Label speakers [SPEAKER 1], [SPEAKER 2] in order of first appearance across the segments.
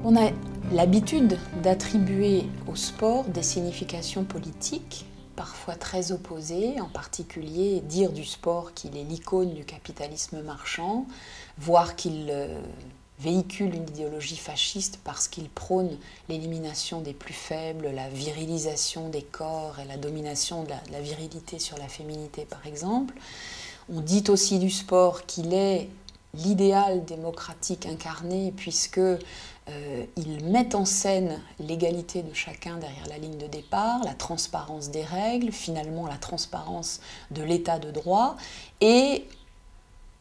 [SPEAKER 1] On a l'habitude d'attribuer au sport des significations politiques, parfois très opposées, en particulier dire du sport qu'il est l'icône du capitalisme marchand, voire qu'il véhicule une idéologie fasciste parce qu'il prône l'élimination des plus faibles, la virilisation des corps et la domination de la virilité sur la féminité par exemple. On dit aussi du sport qu'il est l'idéal démocratique incarné puisque il met en scène l'égalité de chacun derrière la ligne de départ, la transparence des règles, finalement la transparence de l'état de droit, et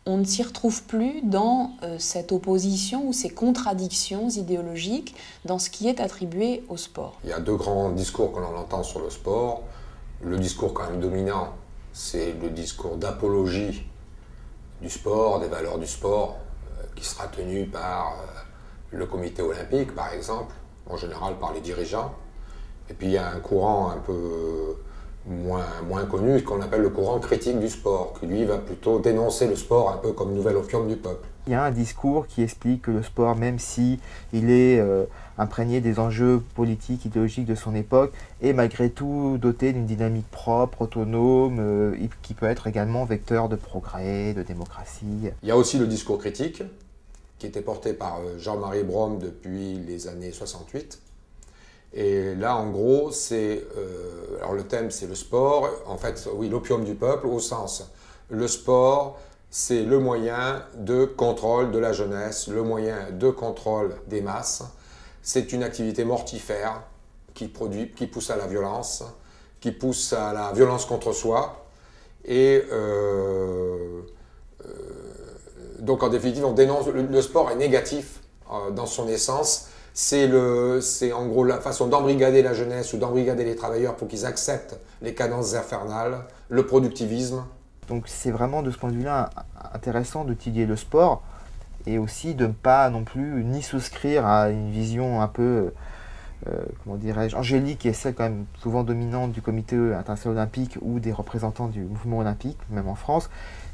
[SPEAKER 1] on ne s'y retrouve plus dans cette opposition ou ces contradictions idéologiques dans ce qui est attribué au sport.
[SPEAKER 2] Il y a deux grands discours que l'on entend sur le sport. Le discours quand même dominant, c'est le discours d'apologie du sport, des valeurs du sport, qui sera tenu par le comité olympique, par exemple, en général par les dirigeants. Et puis il y a un courant un peu moins connu, qu'on appelle le courant critique du sport, qui lui va plutôt dénoncer le sport un peu comme nouvel opium du peuple.
[SPEAKER 3] Il y a un discours qui explique que le sport, même si il est imprégné des enjeux politiques, idéologiques de son époque, est malgré tout doté d'une dynamique propre, autonome, qui peut être également vecteur de progrès, de démocratie.
[SPEAKER 2] Il y a aussi le discours critique, qui était porté par Jean-Marie Brom depuis les années 68. Et là, en gros, alors le thème, c'est le sport. En fait, oui, l'opium du peuple, au sens, le sport, c'est le moyen de contrôle de la jeunesse, le moyen de contrôle des masses. C'est une activité mortifère qui pousse à la violence, qui pousse à la violence contre soi. Et donc, en définitive, on dénonce, le sport est négatif dans son essence. C'est en gros la façon d'embrigader la jeunesse ou d'embrigader les travailleurs pour qu'ils acceptent les cadences infernales, le productivisme.
[SPEAKER 3] Donc c'est vraiment de ce point de vue-là intéressant d'étudier le sport et aussi de ne pas non plus ni souscrire à une vision un peu, comment dirais-je, angélique et celle quand même souvent dominante du comité international olympique ou des représentants du mouvement olympique, même en France,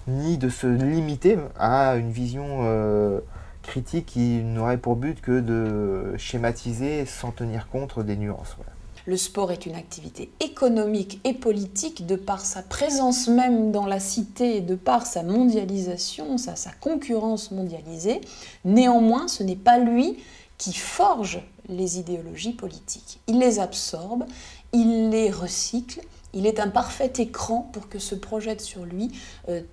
[SPEAKER 3] ni de se limiter à une vision critique qui n'aurait pour but que de schématiser sans tenir compte des nuances. Voilà.
[SPEAKER 1] Le sport est une activité économique et politique de par sa présence même dans la cité, de par sa mondialisation, sa concurrence mondialisée. Néanmoins, ce n'est pas lui qui forge les idéologies politiques. Il les absorbe, il les recycle. Il est un parfait écran pour que se projette sur lui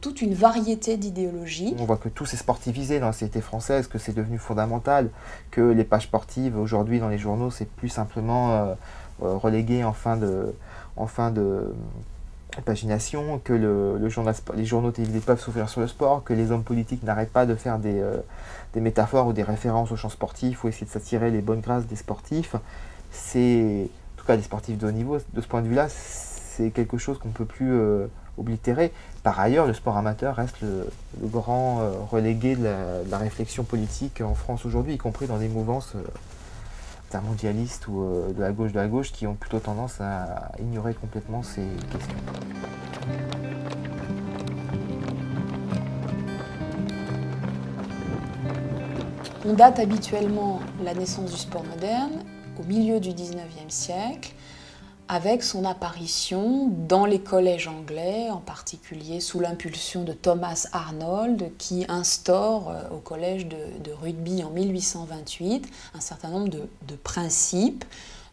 [SPEAKER 1] toute une variété d'idéologies.
[SPEAKER 3] On voit que tout s'est sportivisé dans la société française, que c'est devenu fondamental, que les pages sportives aujourd'hui dans les journaux, c'est plus simplement relégué en fin de pagination, que les journaux télévisés peuvent s'ouvrir sur le sport, que les hommes politiques n'arrêtent pas de faire des métaphores ou des références au champ sportif, il faut essayer de s'attirer les bonnes grâces des sportifs. C'est, en tout cas des sportifs de haut niveau, de ce point de vue-là, c'est quelque chose qu'on ne peut plus oblitérer. Par ailleurs, le sport amateur reste le grand relégué de la réflexion politique en France aujourd'hui, y compris dans des mouvances mondialistes ou de la gauche qui ont plutôt tendance à ignorer complètement ces questions.
[SPEAKER 1] On date habituellement la naissance du sport moderne au milieu du XIXe siècle, avec son apparition dans les collèges anglais, en particulier sous l'impulsion de Thomas Arnold, qui instaure au collège de rugby en 1828 un certain nombre de principes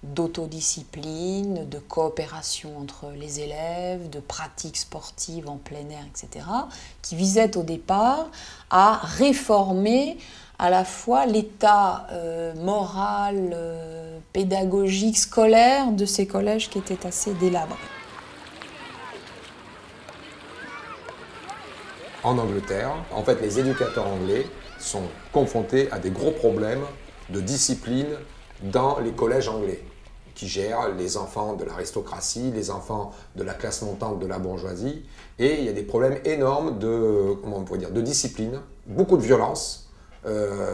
[SPEAKER 1] d'autodiscipline, de coopération entre les élèves, de pratiques sportives en plein air, etc., qui visaient au départ à réformer à la fois l'état moral, pédagogique, scolaire de ces collèges qui étaient assez délabrés.
[SPEAKER 2] En Angleterre, en fait, les éducateurs anglais sont confrontés à des gros problèmes de discipline dans les collèges anglais, qui gèrent les enfants de l'aristocratie, les enfants de la classe montante de la bourgeoisie, et il y a des problèmes énormes de discipline, beaucoup de violence,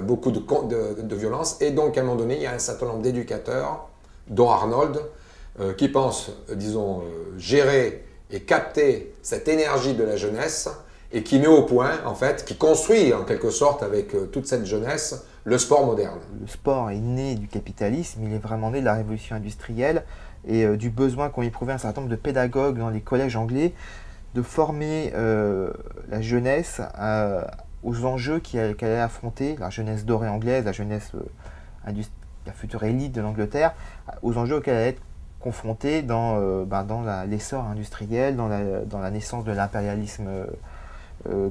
[SPEAKER 2] beaucoup de violence, et donc à un moment donné, il y a un certain nombre d'éducateurs, dont Arnold, qui pensent, disons, gérer et capter cette énergie de la jeunesse et qui met au point, en fait, qui construit en quelque sorte avec toute cette jeunesse le sport moderne.
[SPEAKER 3] Le sport est né du capitalisme, il est vraiment né de la révolution industrielle et du besoin qu'ont éprouvé un certain nombre de pédagogues dans les collèges anglais de former la jeunesse aux enjeux qu'elle allait affronter, la jeunesse dorée anglaise, la jeunesse la future élite de l'Angleterre, aux enjeux auxquels elle allait être confrontée dans l'essor industriel, dans la naissance de l'impérialisme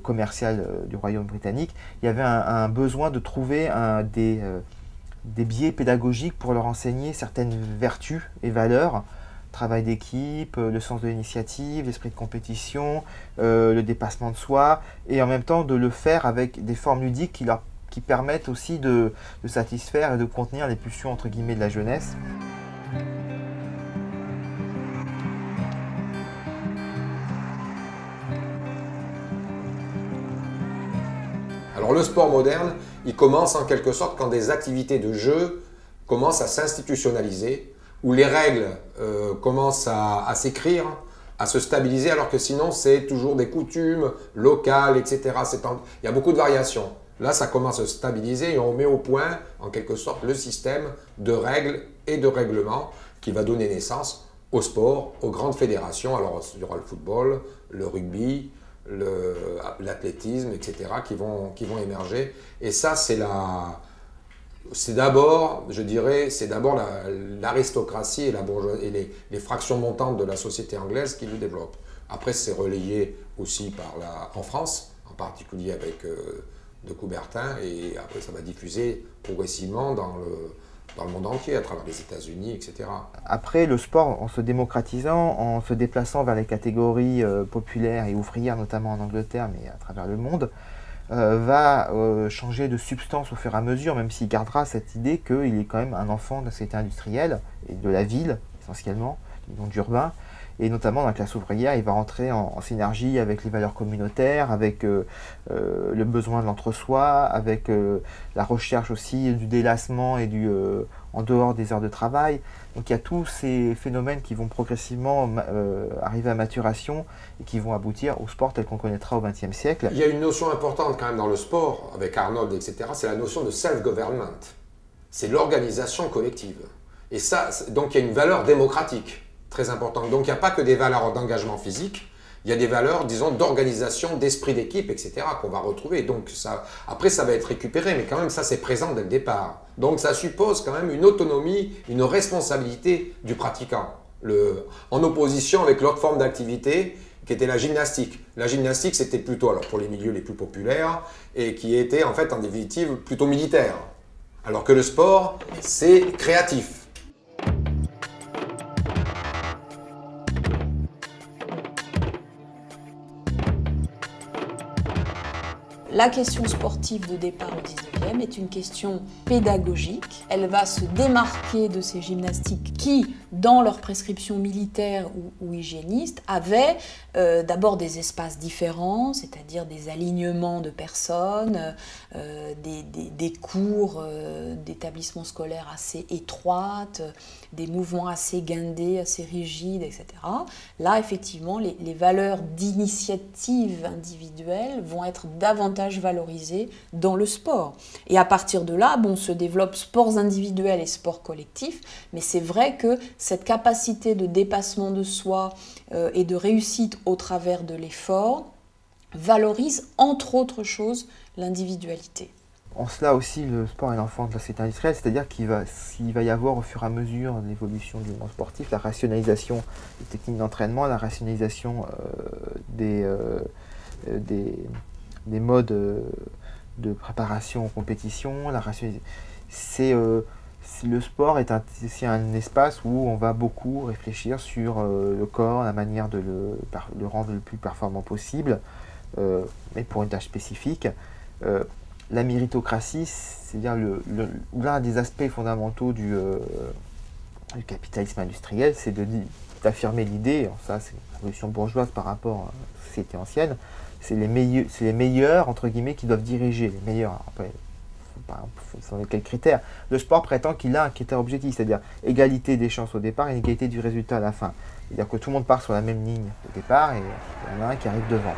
[SPEAKER 3] commercial du Royaume britannique. Il y avait un besoin de trouver des biais pédagogiques pour leur enseigner certaines vertus et valeurs, travail d'équipe, le sens de l'initiative, l'esprit de compétition, le dépassement de soi, et en même temps de le faire avec des formes ludiques qui permettent aussi de satisfaire et de contenir les pulsions entre guillemets de la jeunesse.
[SPEAKER 2] Alors le sport moderne, il commence en quelque sorte quand des activités de jeu commencent à s'institutionnaliser, où les règles commencent à s'écrire, à se stabiliser, alors que sinon c'est toujours des coutumes locales, etc. Il y a beaucoup de variations. Là, ça commence à se stabiliser et on met au point, en quelque sorte, le système de règles et de règlements qui va donner naissance au sport, aux grandes fédérations. Alors, il y aura le football, le rugby, l'athlétisme, etc., qui vont émerger. Et ça, c'est d'abord, je dirais, c'est d'abord l'aristocratie et la bourgeoisie et les fractions montantes de la société anglaise qui le développent. Après, c'est relayé aussi en France, en particulier avec de Coubertin, et après ça va diffuser progressivement dans le monde entier, à travers les États-Unis, etc.
[SPEAKER 3] Après, le sport, en se démocratisant, en se déplaçant vers les catégories populaires et ouvrières, notamment en Angleterre, mais à travers le monde, va changer de substance au fur et à mesure, même s'il gardera cette idée qu'il est quand même un enfant de la société industrielle, et de la ville, essentiellement, du monde urbain. Et notamment dans la classe ouvrière, il va rentrer en synergie avec les valeurs communautaires, avec le besoin de l'entre-soi, avec la recherche aussi du délassement et en dehors des heures de travail. Donc il y a tous ces phénomènes qui vont progressivement arriver à maturation et qui vont aboutir au sport tel qu'on connaîtra au XXe siècle.
[SPEAKER 2] Il y a une notion importante quand même dans le sport, avec Arnold, etc., c'est la notion de self-government. C'est l'organisation collective. Et ça, donc il y a une valeur démocratique très importante. Donc il n'y a pas que des valeurs d'engagement physique, il y a des valeurs, disons, d'organisation, d'esprit d'équipe, etc. qu'on va retrouver. Donc après, ça va être récupéré, mais quand même, ça, c'est présent dès le départ. Donc ça suppose quand même une autonomie, une responsabilité du pratiquant, en opposition avec l'autre forme d'activité qui était la gymnastique. La gymnastique, c'était plutôt, alors pour les milieux les plus populaires, et qui était en fait, en définitive, plutôt militaire. Alors que le sport, c'est créatif.
[SPEAKER 1] La question sportive de départ au 19e est une question pédagogique. Elle va se démarquer de ces gymnastiques qui, dans leur prescription militaire ou hygiéniste, avaient d'abord des espaces différents, c'est-à-dire des alignements de personnes, des cours d'établissements scolaires assez étroites, des mouvements assez guindés, assez rigides, etc. Là, effectivement, les valeurs d'initiative individuelle vont être davantage valorisées dans le sport. Et à partir de là, se développent sports individuels et sports collectifs, mais c'est vrai que cette capacité de dépassement de soi et de réussite au travers de l'effort valorise, entre autres choses, l'individualité.
[SPEAKER 3] En cela aussi, le sport est l'enfant de la société industrielle, c'est-à-dire qu'il va y avoir au fur et à mesure de l'évolution du monde sportif, la rationalisation des techniques d'entraînement, la rationalisation des modes de préparation aux compétitions. Le sport est aussi un espace où on va beaucoup réfléchir sur le corps, la manière de le rendre le plus performant possible, mais pour une tâche spécifique. La méritocratie, c'est-à-dire l'un des aspects fondamentaux du capitalisme industriel, c'est d'affirmer l'idée, ça c'est une révolution bourgeoise par rapport à la société ancienne, c'est les meilleurs, entre guillemets, qui doivent diriger, les meilleurs. Alors après, ce sont quels critères? Le sport prétend qu'il a un critère objectif, c'est-à-dire égalité des chances au départ et égalité du résultat à la fin. C'est-à-dire que tout le monde part sur la même ligne au départ et il y en a un qui arrive devant.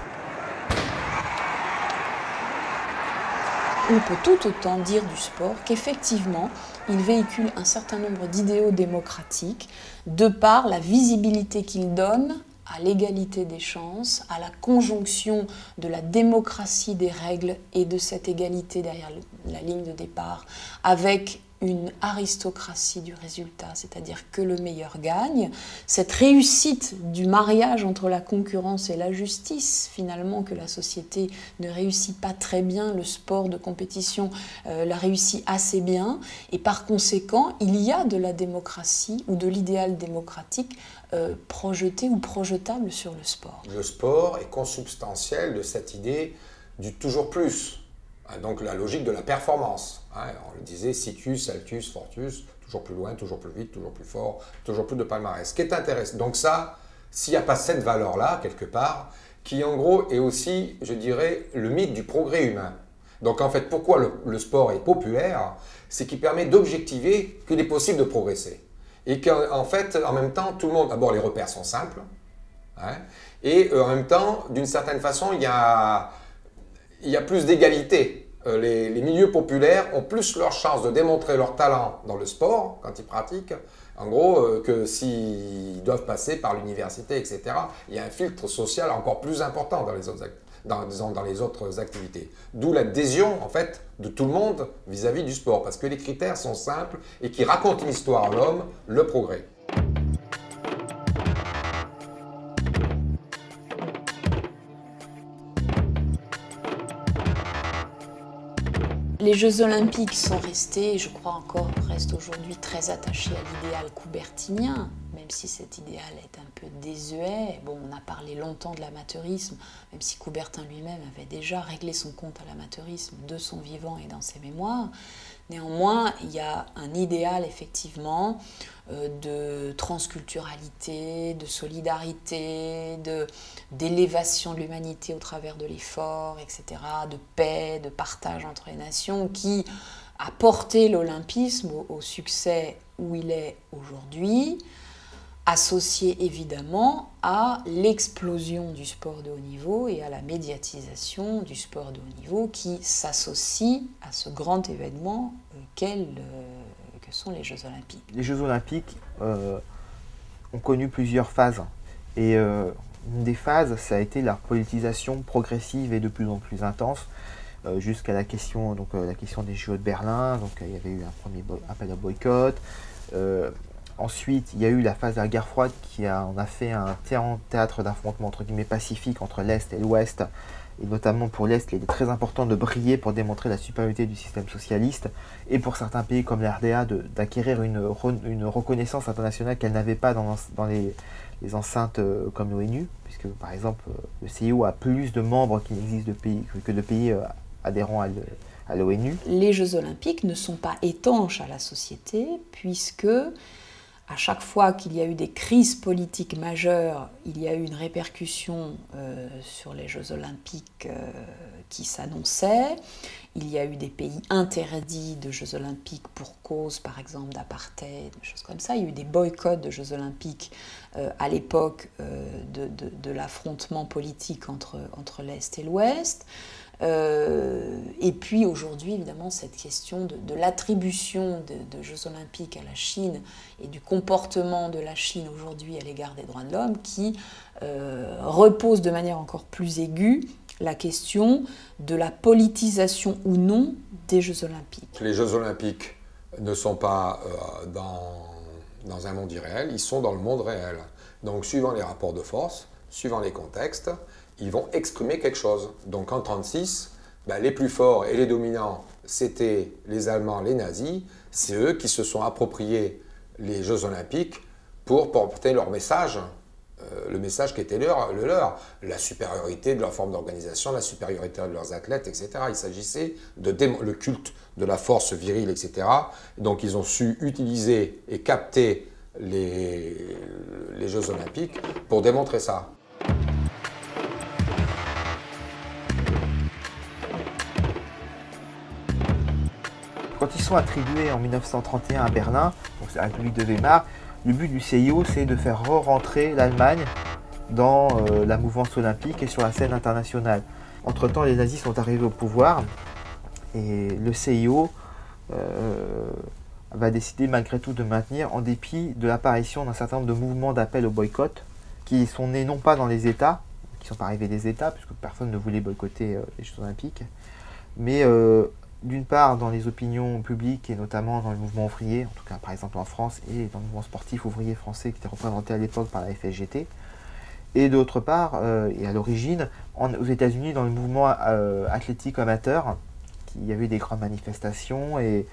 [SPEAKER 1] On peut tout autant dire du sport qu'effectivement, il véhicule un certain nombre d'idéaux démocratiques de par la visibilité qu'il donne à l'égalité des chances, à la conjonction de la démocratie des règles et de cette égalité derrière la ligne de départ, avec une aristocratie du résultat, c'est-à-dire que le meilleur gagne. Cette réussite du mariage entre la concurrence et la justice, finalement, que la société ne réussit pas très bien, le sport de compétition la réussit assez bien, et par conséquent, il y a de la démocratie ou de l'idéal démocratique projeté ou projetable sur le sport.
[SPEAKER 2] Le sport est consubstantiel de cette idée du toujours plus. Donc la logique de la performance. On le disait, Situs, Altus, Fortus, toujours plus loin, toujours plus vite, toujours plus fort, toujours plus de palmarès. Ce qui est intéressant. Donc ça, s'il n'y a pas cette valeur-là, quelque part, qui en gros est aussi, je dirais, le mythe du progrès humain. Donc en fait, pourquoi le sport est populaire? C'est qu'il permet d'objectiver qu'il est possible de progresser. Et qu'en fait, en même temps, tout le monde, d'abord les repères sont simples, et en même temps, d'une certaine façon, il y a plus d'égalité. Les milieux populaires ont plus leur chance de démontrer leur talent dans le sport, quand ils pratiquent, en gros, que s'ils doivent passer par l'université, etc. Il y a un filtre social encore plus important dans les autres activités. D'où l'adhésion, en fait, de tout le monde vis-à-vis du sport, parce que les critères sont simples et qui racontent l'histoire à l'homme, le progrès.
[SPEAKER 1] Les Jeux Olympiques sont restés, je crois encore, restent aujourd'hui très attachés à l'idéal coubertinien, même si cet idéal est un peu désuet. Bon, on a parlé longtemps de l'amateurisme, même si Coubertin lui-même avait déjà réglé son compte à l'amateurisme de son vivant et dans ses mémoires. Néanmoins, il y a un idéal, effectivement, de transculturalité, de solidarité, d'élévation de l'humanité au travers de l'effort, etc., de paix, de partage entre les nations, qui a porté l'olympisme au succès où il est aujourd'hui, associé évidemment à l'explosion du sport de haut niveau et à la médiatisation du sport de haut niveau qui s'associe à ce grand événement que sont les Jeux Olympiques.
[SPEAKER 3] Les Jeux Olympiques ont connu plusieurs phases et une des phases, ça a été la politisation progressive et de plus en plus intense jusqu'à la question des JO de Berlin. Donc il y avait eu un premier appel à boycott. Ensuite, il y a eu la phase de la guerre froide on a fait un théâtre d'affrontement entre guillemets pacifique entre l'Est et l'Ouest. Et notamment pour l'Est, il est très important de briller pour démontrer la supériorité du système socialiste. Et pour certains pays comme la RDA, d'acquérir une reconnaissance internationale qu'elle n'avait pas dans les enceintes comme l'ONU. Puisque par exemple, le CIO a plus de membres qu'il n'existe que de pays adhérents à l'ONU.
[SPEAKER 1] Les Jeux Olympiques ne sont pas étanches à la société puisque à chaque fois qu'il y a eu des crises politiques majeures, il y a eu une répercussion sur les Jeux Olympiques qui s'annonçait. Il y a eu des pays interdits de Jeux Olympiques pour cause, par exemple, d'apartheid, des choses comme ça. Il y a eu des boycotts de Jeux Olympiques à l'époque de l'affrontement politique entre l'Est et l'Ouest. Et puis aujourd'hui, évidemment, cette question de l'attribution de Jeux Olympiques à la Chine et du comportement de la Chine aujourd'hui à l'égard des droits de l'homme qui repose de manière encore plus aiguë la question de la politisation ou non des Jeux Olympiques.
[SPEAKER 2] Les Jeux Olympiques ne sont pas dans un monde irréel, ils sont dans le monde réel. Donc suivant les rapports de force, suivant les contextes, ils vont exprimer quelque chose. Donc en 1936, les plus forts et les dominants, c'était les Allemands, les nazis. C'est eux qui se sont appropriés les Jeux Olympiques pour porter leur message, le message qui était le leur, la supériorité de leur forme d'organisation, la supériorité de leurs athlètes, etc. Il s'agissait le culte de la force virile, etc. Donc ils ont su utiliser et capter les Jeux Olympiques pour démontrer ça.
[SPEAKER 3] Quand ils sont attribués en 1931 à Berlin, donc c'est la République de Weimar, le but du CIO, c'est de faire re-rentrer l'Allemagne dans la mouvance olympique et sur la scène internationale. Entre-temps, les nazis sont arrivés au pouvoir Et le CIO va décider malgré tout de maintenir, en dépit de l'apparition d'un certain nombre de mouvements d'appel au boycott qui sont nés non pas dans les États, qui ne sont pas arrivés des États, puisque personne ne voulait boycotter les Jeux Olympiques, mais d'une part dans les opinions publiques et notamment dans le mouvement ouvrier, en tout cas par exemple en France, et dans le mouvement sportif ouvrier français qui était représenté à l'époque par la FSGT, et d'autre part, et à l'origine, aux États-Unis dans le mouvement athlétique amateur, il y avait des grandes manifestations et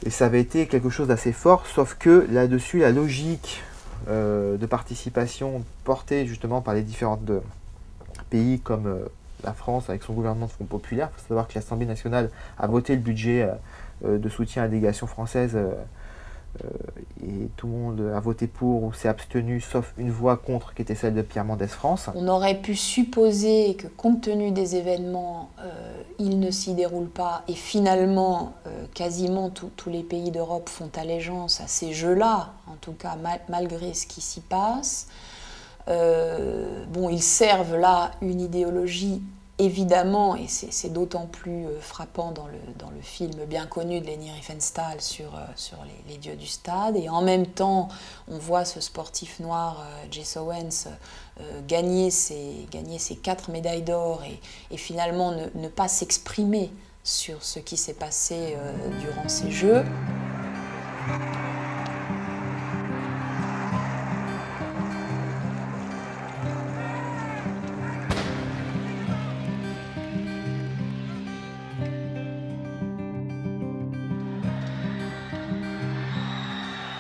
[SPEAKER 3] ça avait été quelque chose d'assez fort, sauf que là-dessus, la logique de participation portée justement par les différents pays comme la France avec son gouvernement de Front Populaire. Il faut savoir que l'Assemblée nationale a voté le budget de soutien à la délégation française et tout le monde a voté pour ou s'est abstenu, sauf une voix contre qui était celle de Pierre Mendès France.
[SPEAKER 1] On aurait pu supposer que compte tenu des événements, ils ne s'y déroulent pas et finalement quasiment tous les pays d'Europe font allégeance à ces jeux-là, en tout cas malgré ce qui s'y passe. Bon, ils servent là une idéologie évidemment, et c'est d'autant plus frappant dans le film bien connu de Leni Riefenstahl sur les dieux du stade, et en même temps on voit ce sportif noir Jesse Owens gagner ses 4 médailles d'or et finalement ne pas s'exprimer sur ce qui s'est passé durant ces Jeux.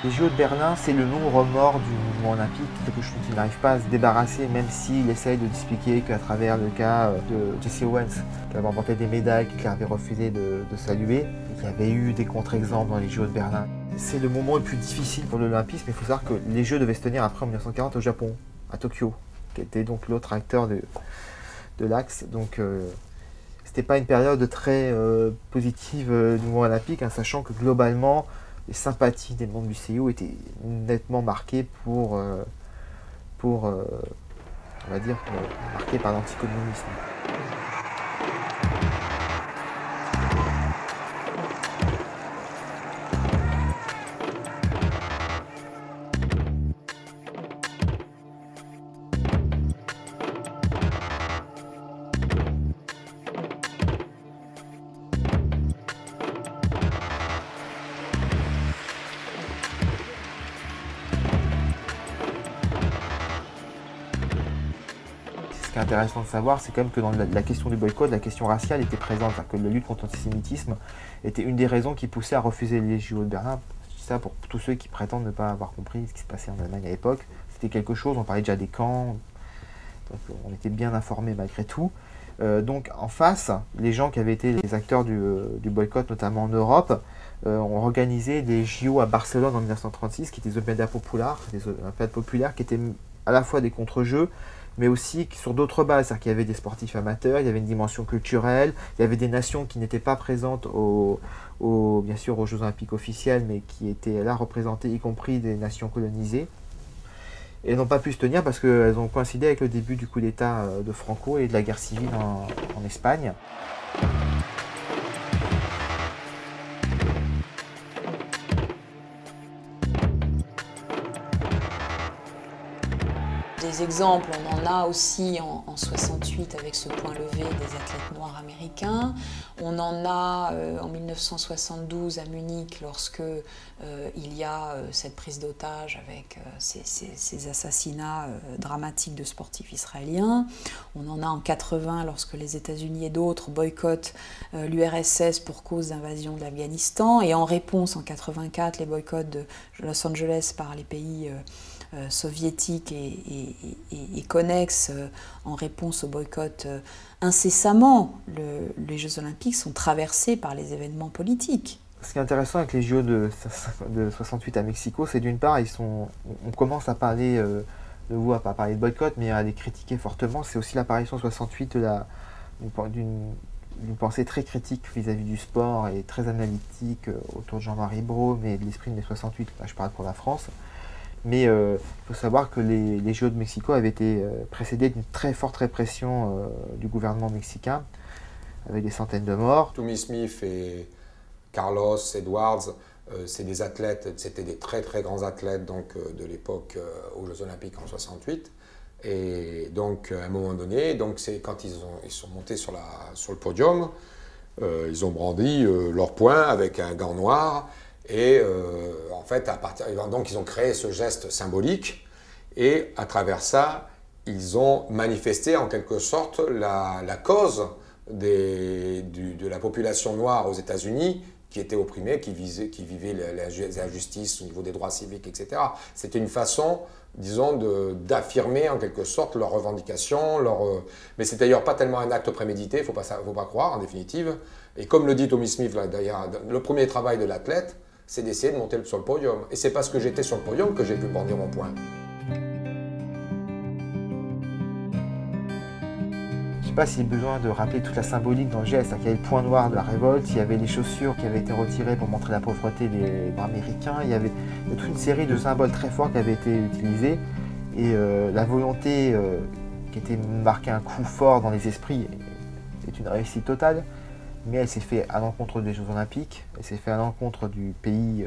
[SPEAKER 3] Les JO de Berlin, c'est le long remords du mouvement olympique, quelque chose dont il n'arrive pas à se débarrasser, même s'il essaye de expliquer qu'à travers le cas de Jesse Owens, qui avait remporté des médailles, qui avait refusé de saluer, il y avait eu des contre-exemples dans les JO de Berlin. C'est le moment le plus difficile pour l'olympisme, mais il faut savoir que les Jeux devaient se tenir après en 1940 au Japon, à Tokyo, qui était donc l'autre acteur de l'axe. Donc c'était pas une période très positive du mouvement olympique, hein, sachant que globalement, les sympathies des membres du CIO étaient nettement marquées on va dire, marquées par l'anticommunisme. Ce qui est intéressant de savoir, c'est quand même que dans la question du boycott, la question raciale était présente, que la lutte contre l'antisémitisme était une des raisons qui poussait à refuser les JO de Berlin. Je dis ça pour tous ceux qui prétendent ne pas avoir compris ce qui se passait en Allemagne à l'époque. C'était quelque chose, on parlait déjà des camps, donc on était bien informés malgré tout. Donc en face, les gens qui avaient été les acteurs du boycott, notamment en Europe, ont organisé des JO à Barcelone en 1936, qui étaient des Olympiades populaires, qui étaient à la fois des contre-jeux, mais aussi sur d'autres bases, c'est-à-dire qu'il y avait des sportifs amateurs, il y avait une dimension culturelle, il y avait des nations qui n'étaient pas présentes bien sûr aux Jeux Olympiques officiels, mais qui étaient là représentées, y compris des nations colonisées, et n'ont pas pu se tenir parce qu'elles ont coïncidé avec le début du coup d'État de Franco et de la guerre civile en Espagne.
[SPEAKER 1] Des exemples, on en a aussi en 68 avec ce point levé des athlètes noirs américains. On en a en 1972 à Munich lorsque il y a cette prise d'otage avec ces assassinats dramatiques de sportifs israéliens. On en a en 80 lorsque les États-Unis et d'autres boycottent l'URSS pour cause d'invasion de l'Afghanistan. Et en réponse en 84, les boycotts de Los Angeles par les pays soviétiques et connexes en réponse au boycott incessamment. Les Jeux Olympiques sont traversés par les événements politiques.
[SPEAKER 3] Ce qui est intéressant avec les JO de 68 à Mexico, c'est d'une part, on commence à parler à pas parler de boycott, mais à les critiquer fortement. C'est aussi l'apparition en 68 d'une pensée très critique vis-à-vis du sport et très analytique autour de Jean-Marie Braun et de l'esprit de mai 68. Là, je parle pour la France. Mais il faut savoir que les JO de Mexico avaient été précédés d'une très forte répression du gouvernement mexicain, avec des centaines de morts.
[SPEAKER 2] Tommie Smith et Carlos Edwards, c'est des athlètes, c'était des très très grands athlètes donc, de l'époque aux Jeux Olympiques en 68. Et donc à un moment donné, c'est quand ils sont montés sur le podium, ils ont brandi leur poing avec un gant noir. Et en fait, donc ils ont créé ce geste symbolique. Et à travers ça, ils ont manifesté en quelque sorte la cause de la population noire aux États-Unis qui était opprimée, qui vivait les injustices au niveau des droits civiques, etc. C'était une façon, disons, d'affirmer en quelque sorte leurs revendications. Mais c'est d'ailleurs pas tellement un acte prémédité, il ne faut pas croire en définitive. Et comme le dit Tommie Smith, d'ailleurs, le premier travail de l'athlète, c'est d'essayer de monter sur le podium. Et c'est parce que j'étais sur le podium que j'ai pu brandir mon poing.
[SPEAKER 3] Je ne sais pas s'il y a besoin de rappeler toute la symbolique dans le geste, qu'il y avait le point noir de la révolte, il y avait les chaussures qui avaient été retirées pour montrer la pauvreté des Américains, il y avait toute une série de symboles très forts qui avaient été utilisés. Et la volonté qui était marquée un coup fort dans les esprits est une réussite totale, mais elle s'est faite à l'encontre des Jeux Olympiques, elle s'est faite à l'encontre du pays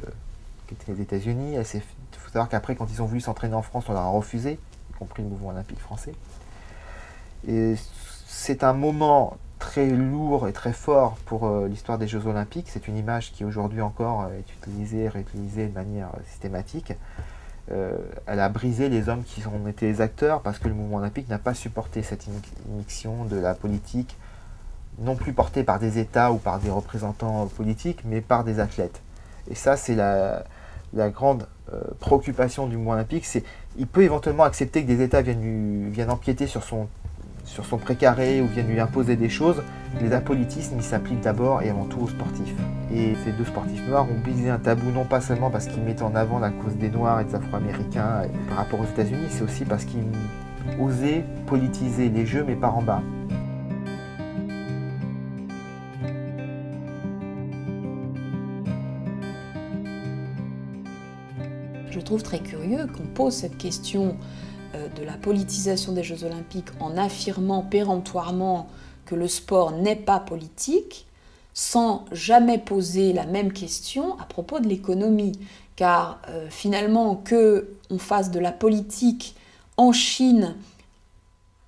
[SPEAKER 3] qui était les États-Unis. Il faut savoir qu'après, quand ils ont voulu s'entraîner en France, on leur a refusé, y compris le mouvement olympique français. Et c'est un moment très lourd et très fort pour l'histoire des Jeux Olympiques. C'est une image qui aujourd'hui encore est utilisée et réutilisée de manière systématique. Elle a brisé les hommes qui ont été les acteurs parce que le mouvement olympique n'a pas supporté cette immixtion de la politique, non plus portée par des États ou par des représentants politiques, mais par des athlètes. Et ça, c'est la grande préoccupation du mouvement olympique. Il peut éventuellement accepter que des États viennent empiéter sur son précaré ou viennent lui imposer des choses. Les apolitismes, ils s'appliquent d'abord et avant tout aux sportifs. Et ces deux sportifs noirs ont brisé un tabou, non pas seulement parce qu'ils mettaient en avant la cause des Noirs et des Afro-Américains par rapport aux États-Unis, c'est aussi parce qu'ils osaient politiser les Jeux, mais par en bas.
[SPEAKER 1] Je trouve très curieux qu'on pose cette question de la politisation des Jeux Olympiques en affirmant péremptoirement que le sport n'est pas politique, sans jamais poser la même question à propos de l'économie. Car finalement, qu'on fasse de la politique en Chine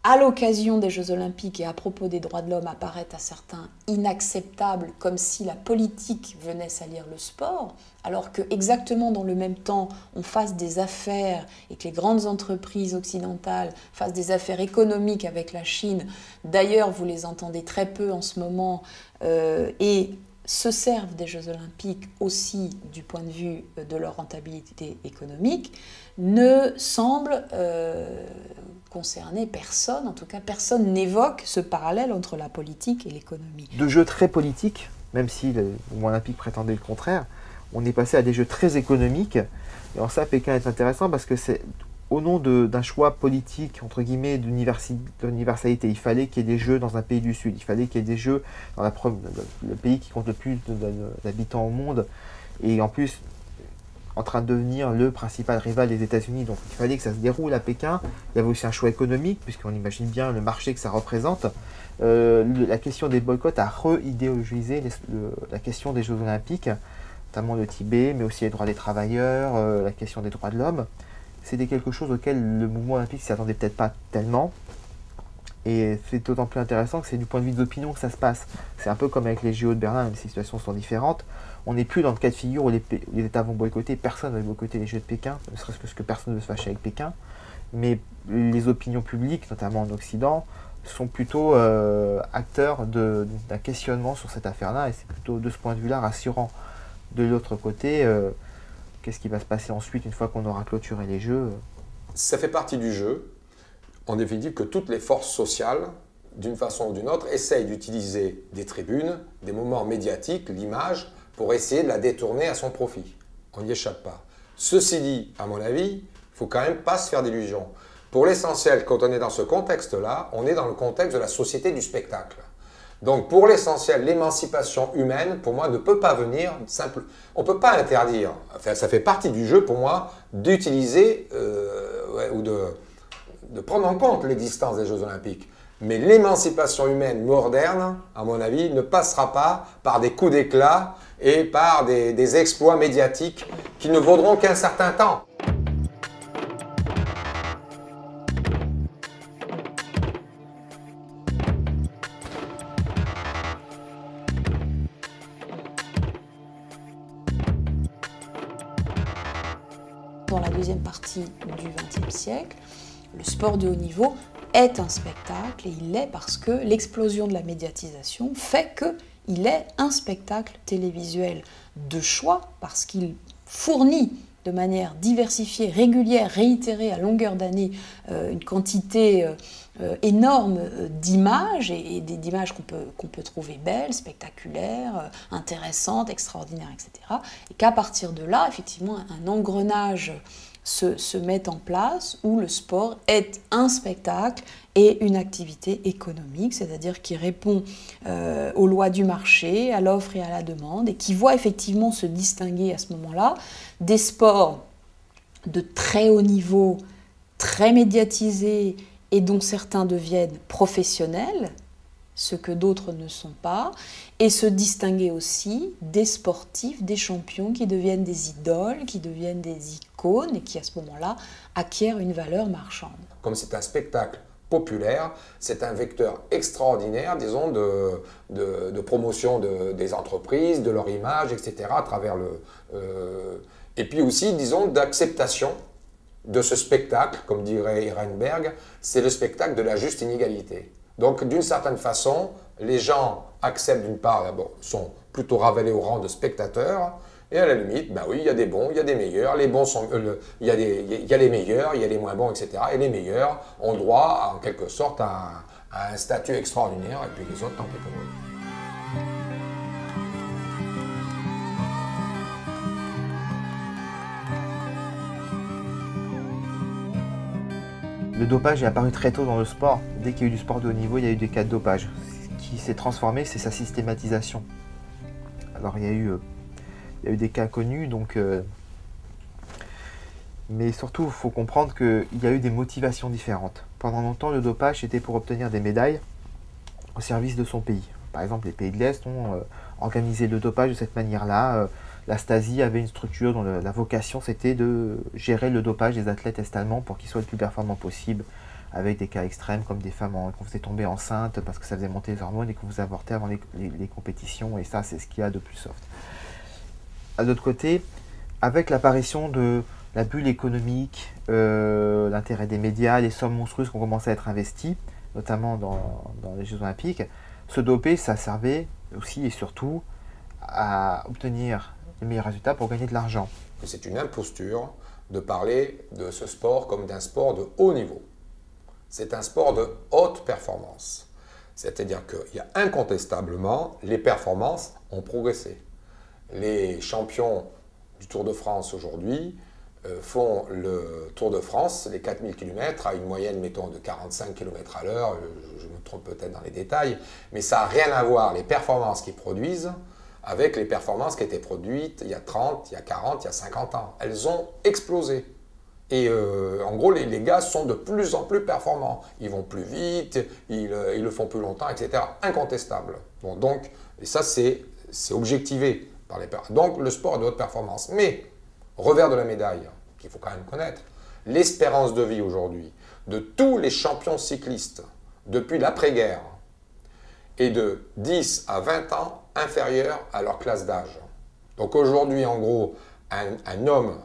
[SPEAKER 1] à l'occasion des Jeux Olympiques et à propos des droits de l'homme apparaît à certains inacceptable, comme si la politique venait salir le sport, alors que exactement dans le même temps, on fasse des affaires et que les grandes entreprises occidentales fassent des affaires économiques avec la Chine. D'ailleurs, vous les entendez très peu en ce moment et se servent des Jeux Olympiques aussi du point de vue de leur rentabilité économique, ne semble concerner personne, en tout cas personne n'évoque ce parallèle entre la politique et l'économie.
[SPEAKER 3] De jeux très politiques, même si le mouvement olympique prétendait le contraire, on est passé à des jeux très économiques, et en ça Pékin est intéressant parce que c'est au nom d'un choix politique, entre guillemets, d'universalité. Il fallait qu'il y ait des jeux dans un pays du Sud, il fallait qu'il y ait des jeux dans le pays qui compte le plus d'habitants au monde, et en plus en train de devenir le principal rival des États-Unis. Donc il fallait que ça se déroule à Pékin. Il y avait aussi un choix économique, puisqu'on imagine bien le marché que ça représente. La question des boycotts a re-idéologisé la question des Jeux Olympiques, notamment le Tibet, mais aussi les droits des travailleurs, la question des droits de l'homme. C'était quelque chose auquel le mouvement olympique ne s'y attendait peut-être pas tellement. Et c'est d'autant plus intéressant que c'est du point de vue de l'opinion que ça se passe. C'est un peu comme avec les JO de Berlin, les situations sont différentes. On n'est plus dans le cas de figure où les États vont boycotter, personne ne va boycotter les Jeux de Pékin, ne serait-ce que parce que personne ne veut se fâcher avec Pékin. Mais les opinions publiques, notamment en Occident, sont plutôt acteurs d'un questionnement sur cette affaire-là, et c'est plutôt de ce point de vue-là rassurant. De l'autre côté, qu'est-ce qui va se passer ensuite une fois qu'on aura clôturé les Jeux?
[SPEAKER 2] Ça fait partie du jeu, en définitive, que toutes les forces sociales, d'une façon ou d'une autre, essayent d'utiliser des tribunes, des moments médiatiques, l'image, pour essayer de la détourner à son profit. On n'y échappe pas. Ceci dit, à mon avis, il ne faut quand même pas se faire d'illusions. Pour l'essentiel, quand on est dans ce contexte-là, on est dans le contexte de la société du spectacle. Donc pour l'essentiel, l'émancipation humaine, pour moi, ne peut pas venir simple. On ne peut pas interdire, enfin, ça fait partie du jeu pour moi, d'utiliser ou de prendre en compte l'existence des Jeux Olympiques. Mais l'émancipation humaine moderne, à mon avis, ne passera pas par des coups d'éclat et par des exploits médiatiques qui ne vaudront qu'un certain temps.
[SPEAKER 1] Dans la deuxième partie du XXe siècle, le sport de haut niveau est un spectacle, et il l'est parce que l'explosion de la médiatisation fait qu'il est un spectacle télévisuel de choix, parce qu'il fournit de manière diversifiée, régulière, réitérée à longueur d'année une quantité énorme d'images, et d'images qu'on peut trouver belles, spectaculaires, intéressantes, extraordinaires, etc. Et qu'à partir de là, effectivement, un engrenage se met en place où le sport est un spectacle et une activité économique, c'est-à-dire qui répond aux lois du marché, à l'offre et à la demande, et qui voit effectivement se distinguer à ce moment-là des sports de très haut niveau, très médiatisés, et dont certains deviennent professionnels, ce que d'autres ne sont pas, et se distinguer aussi des sportifs, des champions qui deviennent des idoles, qui deviennent des icônes, et qui à ce moment-là acquièrent une valeur marchande.
[SPEAKER 2] Comme c'est un spectacle populaire, c'est un vecteur extraordinaire, disons, de promotion des entreprises, de leur image, etc., à travers et puis aussi, disons, d'acceptation de ce spectacle, comme dirait Ehrenberg, c'est le spectacle de la juste inégalité. Donc, d'une certaine façon, les gens acceptent d'une part, d'abord, sont plutôt ravalés au rang de spectateurs, et à la limite, ben oui, il y a des bons, il y a des meilleurs, les bons sont, il y a les meilleurs, il y a les moins bons, etc. Et les meilleurs ont droit, en quelque sorte, à un statut extraordinaire, et puis les autres, tant pis pour eux.
[SPEAKER 3] Le dopage est apparu très tôt dans le sport. Dès qu'il y a eu du sport de haut niveau, il y a eu des cas de dopage. Ce qui s'est transformé, c'est sa systématisation. Alors il y a eu des cas connus, mais surtout il faut comprendre qu'il y a eu des motivations différentes. Pendant longtemps, le dopage était pour obtenir des médailles au service de son pays. Par exemple, les pays de l'Est ont organisé le dopage de cette manière-là. La Stasi avait une structure dont la vocation c'était de gérer le dopage des athlètes est-allemands pour qu'ils soient le plus performants possible, avec des cas extrêmes comme des femmes qu'on faisait tomber enceintes parce que ça faisait monter les hormones et qu'on faisait avorter avant les compétitions, et ça c'est ce qu'il y a de plus soft. À l'autre côté, avec l'apparition de la bulle économique, l'intérêt des médias, les sommes monstrueuses qui ont commencé à être investies, notamment dans les Jeux Olympiques, se doper, ça servait aussi et surtout à obtenir les meilleurs résultats pour gagner de l'argent.
[SPEAKER 2] C'est une imposture de parler de ce sport comme d'un sport de haut niveau. C'est un sport de haute performance. C'est-à-dire qu'il y a incontestablement, les performances ont progressé. Les champions du Tour de France aujourd'hui font le Tour de France, les 4000 km, à une moyenne, mettons, de 45 km à l'heure. Je me trompe peut-être dans les détails, mais ça n'a rien à voir, les performances qu'ils produisent, avec les performances qui étaient produites il y a 30, il y a 40, il y a 50 ans. Elles ont explosé. Et en gros, les gars sont de plus en plus performants. Ils vont plus vite, ils le font plus longtemps, etc. Incontestable. Bon, donc, et ça, c'est objectivé par les pairs. Donc, le sport est de haute performance. Mais, revers de la médaille, qu'il faut quand même connaître, l'espérance de vie aujourd'hui de tous les champions cyclistes depuis l'après-guerre est de 10 à 20 ans inférieure à leur classe d'âge. Donc aujourd'hui, en gros, un homme,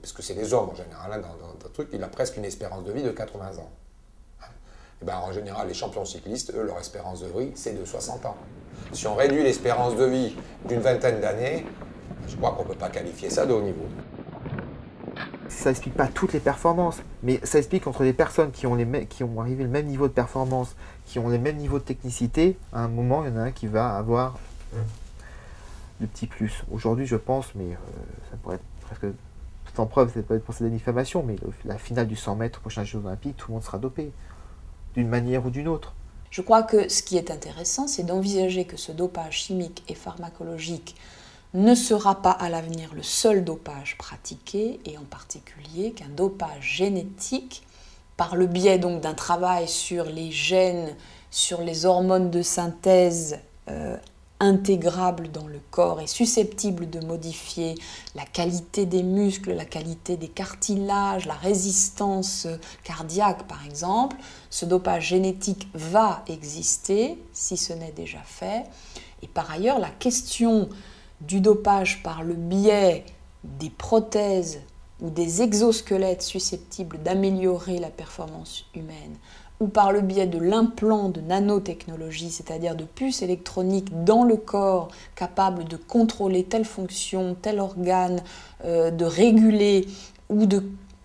[SPEAKER 2] parce que c'est les hommes en général, hein, dans le truc, il a presque une espérance de vie de 80 ans. Et ben, en général, les champions cyclistes, eux, leur espérance de vie, c'est de 60 ans. Si on réduit l'espérance de vie d'une vingtaine d'années, je crois qu'on ne peut pas qualifier ça de haut niveau.
[SPEAKER 3] Ça n'explique pas toutes les performances, mais ça explique entre les personnes qui ont arrivé le même niveau de performance, qui ont les mêmes niveaux de technicité, à un moment, il y en a un qui va avoir le petit plus. Aujourd'hui, je pense, mais ça pourrait être presque sans preuve, ça peut être pensé de la diffamation, mais la finale du 100 mètres aux prochains Jeux Olympiques, tout le monde sera dopé, d'une manière ou d'une autre.
[SPEAKER 1] Je crois que ce qui est intéressant, c'est d'envisager que ce dopage chimique et pharmacologique ne sera pas à l'avenir le seul dopage pratiqué, et en particulier qu'un dopage génétique par le biais donc d'un travail sur les gènes, sur les hormones de synthèse intégrables dans le corps et susceptibles de modifier la qualité des muscles, la qualité des cartilages, la résistance cardiaque par exemple. Ce dopage génétique va exister, si ce n'est déjà fait. Et par ailleurs, la question du dopage par le biais des prothèses ou des exosquelettes susceptibles d'améliorer la performance humaine, ou par le biais de l'implant de nanotechnologie, c'est-à-dire de puces électroniques dans le corps capables de contrôler telle fonction, tel organe, de réguler ou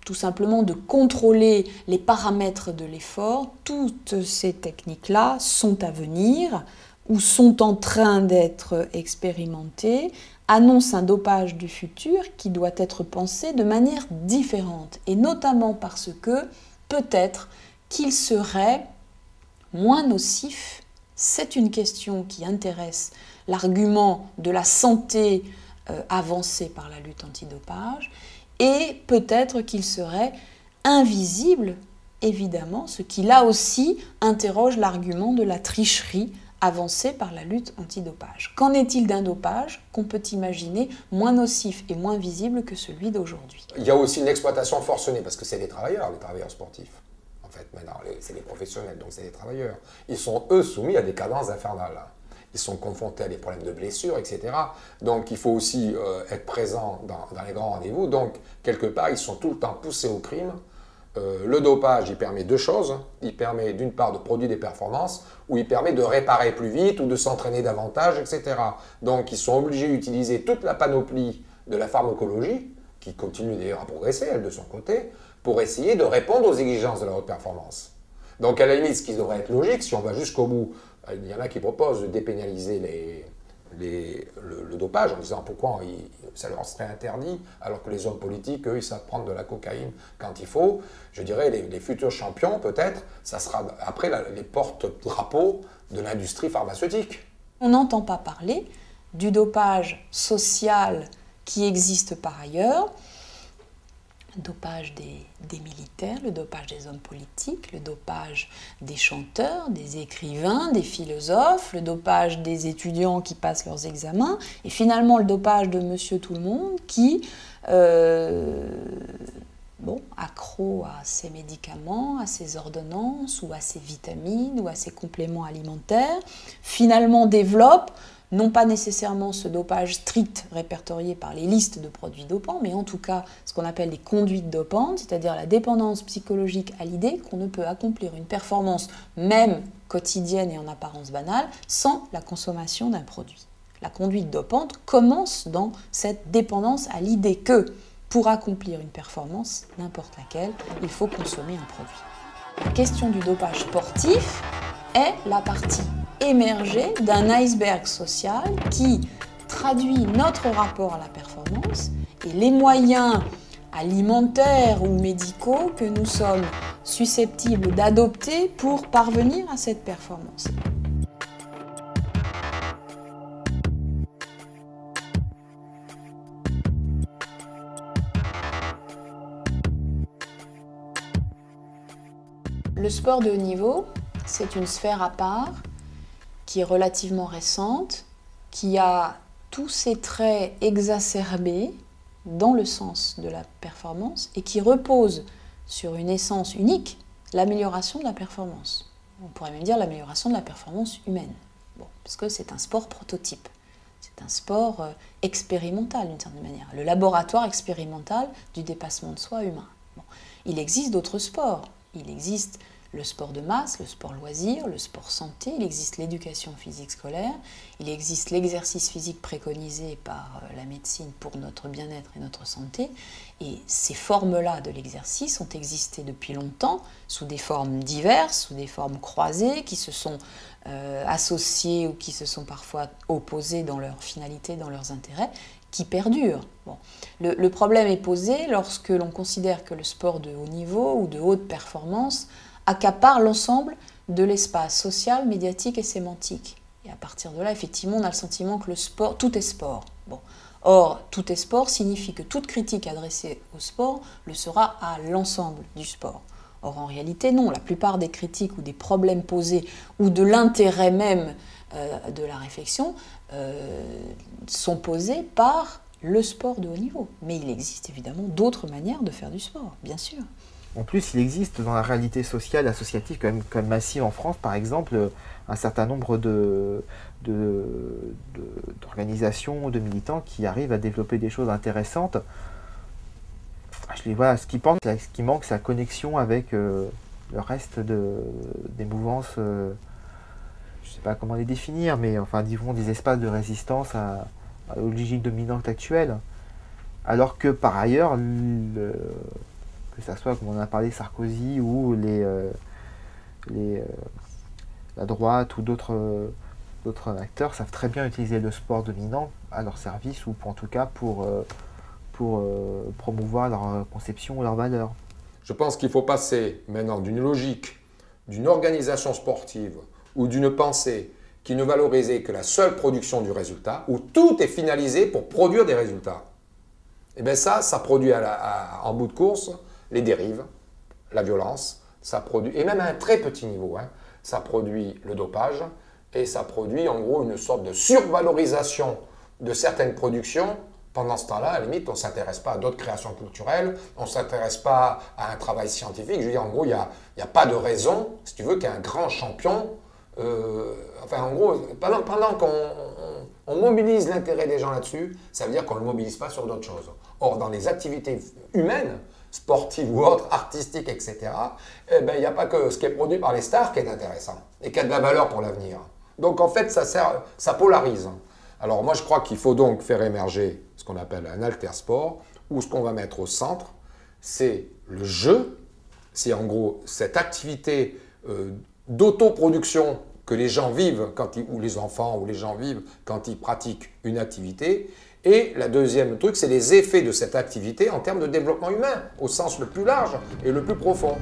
[SPEAKER 1] tout simplement de contrôler les paramètres de l'effort, toutes ces techniques-là sont à venir ou sont en train d'être expérimentées, annoncent un dopage du futur qui doit être pensé de manière différente, et notamment parce que peut-être qu'il serait moins nocif. C'est une question qui intéresse l'argument de la santé avancée par la lutte antidopage, et peut-être qu'il serait invisible, évidemment, ce qui là aussi interroge l'argument de la tricherie avancée par la lutte antidopage. Qu'en est-il d'un dopage qu'on peut imaginer moins nocif et moins visible que celui d'aujourd'hui?
[SPEAKER 2] Il y a aussi une exploitation forcenée, parce que c'est les travailleurs sportifs. En fait, maintenant, c'est les professionnels, donc c'est les travailleurs. Ils sont, eux, soumis à des cadences infernales. Ils sont confrontés à des problèmes de blessures, etc. Donc, il faut aussi être présent dans les grands rendez-vous. Donc, quelque part, ils sont tout le temps poussés au crime. Le dopage, il permet deux choses. Il permet, d'une part, de produire des performances, ou il permet de réparer plus vite, ou de s'entraîner davantage, etc. Donc, ils sont obligés d'utiliser toute la panoplie de la pharmacologie, qui continue d'ailleurs à progresser, elle, de son côté, pour essayer de répondre aux exigences de la haute performance. Donc à la limite, ce qui devrait être logique, si on va jusqu'au bout, il y en a qui proposent de dépénaliser le dopage en disant pourquoi ça leur serait interdit alors que les hommes politiques, eux, ils savent prendre de la cocaïne quand il faut. Je dirais les futurs champions, peut-être, ça sera après les porte-drapeaux de l'industrie pharmaceutique.
[SPEAKER 1] On n'entend pas parler du dopage social qui existe par ailleurs, le dopage des militaires, le dopage des hommes politiques, le dopage des chanteurs, des écrivains, des philosophes, le dopage des étudiants qui passent leurs examens, et finalement le dopage de Monsieur Tout-le-Monde qui, accro à ses médicaments, à ses ordonnances, ou à ses vitamines, ou à ses compléments alimentaires, finalement développe non pas nécessairement ce dopage strict répertorié par les listes de produits dopants, mais en tout cas ce qu'on appelle des conduites dopantes, c'est-à-dire la dépendance psychologique à l'idée qu'on ne peut accomplir une performance, même quotidienne et en apparence banale, sans la consommation d'un produit. La conduite dopante commence dans cette dépendance à l'idée que, pour accomplir une performance, n'importe laquelle, il faut consommer un produit. La question du dopage sportif est la partie émergée d'un iceberg social qui traduit notre rapport à la performance et les moyens alimentaires ou médicaux que nous sommes susceptibles d'adopter pour parvenir à cette performance. Le sport de haut niveau, c'est une sphère à part qui est relativement récente, qui a tous ses traits exacerbés dans le sens de la performance et qui repose sur une essence unique, l'amélioration de la performance. On pourrait même dire l'amélioration de la performance humaine, parce que c'est un sport prototype, c'est un sport expérimental d'une certaine manière, le laboratoire expérimental du dépassement de soi humain. Il existe d'autres sports, il existe le sport de masse, le sport loisir, le sport santé, il existe l'éducation physique scolaire, il existe l'exercice physique préconisé par la médecine pour notre bien-être et notre santé. Et ces formes-là de l'exercice ont existé depuis longtemps, sous des formes diverses, sous des formes croisées, qui se sont associées ou qui se sont parfois opposées dans leur finalité, dans leurs intérêts, qui perdurent. Le problème est posé lorsque l'on considère que le sport de haut niveau ou de haute performance accapare l'ensemble de l'espace social, médiatique et sémantique. Et à partir de là, effectivement, on a le sentiment que le sport, tout est sport. Or, tout est sport signifie que toute critique adressée au sport le sera à l'ensemble du sport. Or, en réalité, non. La plupart des critiques ou des problèmes posés, ou de l'intérêt même de la réflexion, sont posés par le sport de haut niveau. Mais il existe évidemment d'autres manières de faire du sport, bien sûr.
[SPEAKER 3] En plus, il existe dans la réalité sociale, associative, quand même massive en France, par exemple, un certain nombre d'organisations, de militants qui arrivent à développer des choses intéressantes. Je les vois, ce qui manque, c'est la connexion avec le reste des mouvances, je ne sais pas comment les définir, mais enfin, disons des espaces de résistance à la logique dominante actuelle. Alors que par ailleurs, que ça soit, comme on a parlé, Sarkozy ou la droite ou d'autres acteurs savent très bien utiliser le sport dominant à leur service, ou en tout cas pour promouvoir leur conception ou leurs valeurs.
[SPEAKER 2] Je pense qu'il faut passer maintenant d'une logique, d'une organisation sportive ou d'une pensée qui ne valorisait que la seule production du résultat, où tout est finalisé pour produire des résultats. Et bien ça produit en bout de course les dérives, la violence, ça produit, et même à un très petit niveau, ça produit le dopage, et ça produit en gros une sorte de survalorisation de certaines productions. Pendant ce temps-là, à la limite, on ne s'intéresse pas à d'autres créations culturelles, on ne s'intéresse pas à un travail scientifique. Je veux dire, en gros, il n'y a pas de raison, si tu veux, qu'un grand champion, en gros, pendant qu'on mobilise l'intérêt des gens là-dessus, ça veut dire qu'on ne le mobilise pas sur d'autres choses. Or, dans les activités humaines, sportives ou autres, artistiques, etc., il n'y a pas que ce qui est produit par les stars qui est intéressant et qui a de la valeur pour l'avenir. Donc, en fait, ça polarise. Alors, moi, je crois qu'il faut donc faire émerger ce qu'on appelle un alter-sport, où ce qu'on va mettre au centre, c'est le jeu, c'est en gros cette activité d'autoproduction que les gens vivent, ou les enfants ou les gens vivent quand ils pratiquent une activité. Et la deuxième truc, c'est les effets de cette activité en termes de développement humain, au sens le plus large et le plus profond.